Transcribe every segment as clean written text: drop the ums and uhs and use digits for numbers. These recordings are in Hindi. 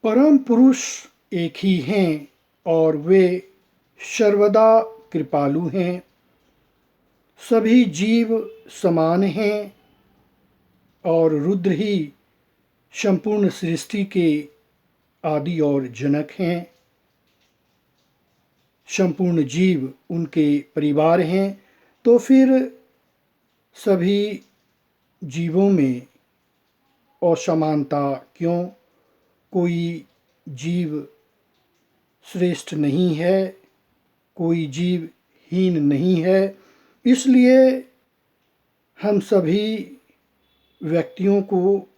परम पुरुष एक ही हैं और वे सर्वदा कृपालु हैं। सभी जीव समान हैं और रुद्र ही संपूर्ण सृष्टि के आदि और जनक हैं। संपूर्ण जीव उनके परिवार हैं। तो फिर सभी जीवों में असमानता क्यों? कोई जीव श्रेष्ठ नहीं है, कोई जीव हीन नहीं है। इसलिए हम सभी व्यक्तियों को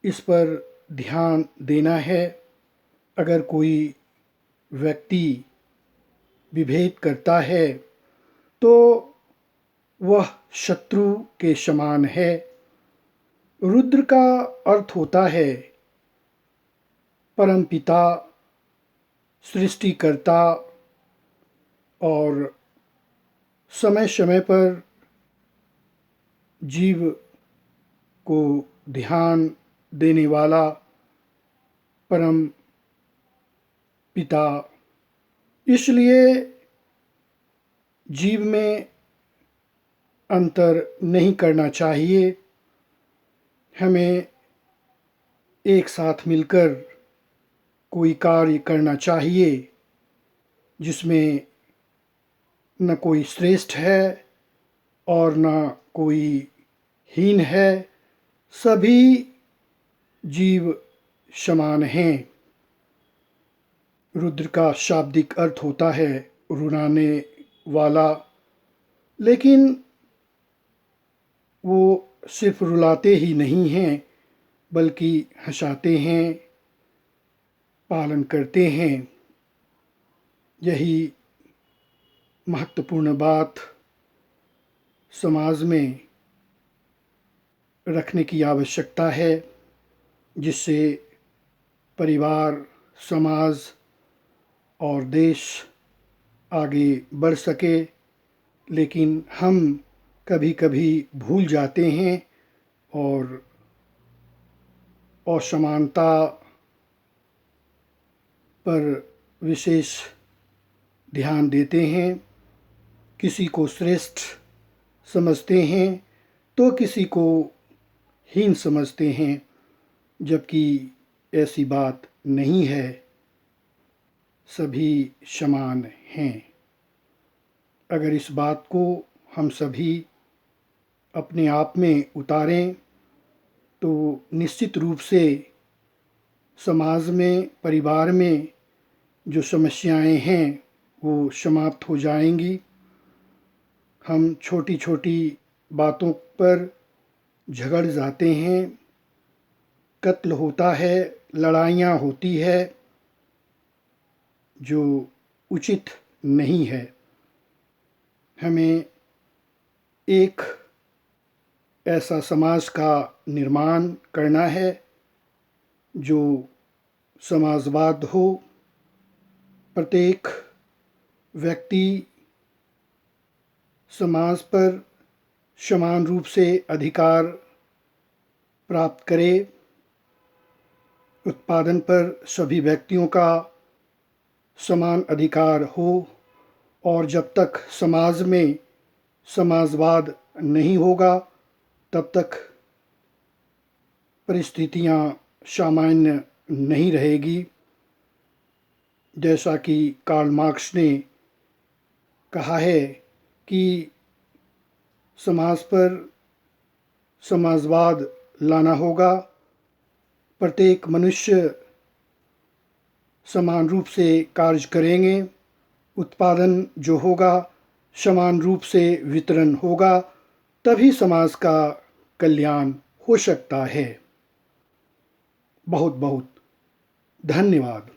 इस पर ध्यान देना है। अगर कोई व्यक्ति विभेद करता है तो वह शत्रु के समान है। रुद्र का अर्थ होता है परमपिता, सृष्टिकर्ता और समय समय पर जीव को ध्यान देने वाला परम पिता। इसलिए जीव में अंतर नहीं करना चाहिए। हमें एक साथ मिलकर कोई कार्य करना चाहिए जिसमें न कोई श्रेष्ठ है और न कोई हीन है। सभी जीव समान हैं। रुद्र का शाब्दिक अर्थ होता है रुलाने वाला, लेकिन वो सिर्फ रुलाते ही नहीं हैं बल्कि हंसाते हैं, पालन करते हैं। यही महत्वपूर्ण बात समाज में रखने की आवश्यकता है, जिससे परिवार, समाज और देश आगे बढ़ सके। लेकिन हम कभी कभी भूल जाते हैं और असमानता पर विशेष ध्यान देते हैं। किसी को श्रेष्ठ समझते हैं तो किसी को हीन समझते हैं, जबकि ऐसी बात नहीं है। सभी समान हैं। अगर इस बात को हम सभी अपने आप में उतारें तो निश्चित रूप से समाज में, परिवार में जो समस्याएं हैं वो समाप्त हो जाएंगी। हम छोटी छोटी बातों पर झगड़ जाते हैं, कत्ल होता है, लड़ाइयाँ होती है, जो उचित नहीं है। हमें एक ऐसा समाज का निर्माण करना है जो समाजवाद हो। प्रत्येक व्यक्ति समाज पर समान रूप से अधिकार प्राप्त करे। उत्पादन पर सभी व्यक्तियों का समान अधिकार हो। और जब तक समाज में समाजवाद नहीं होगा तब तक परिस्थितियां सामान्य नहीं रहेगी। जैसा कि कार्ल मार्क्स ने कहा है कि समाज पर समाजवाद लाना होगा। प्रत्येक मनुष्य समान रूप से कार्य करेंगे, उत्पादन जो होगा समान रूप से वितरण होगा, तभी समाज का कल्याण हो सकता है। बहुत बहुत धन्यवाद।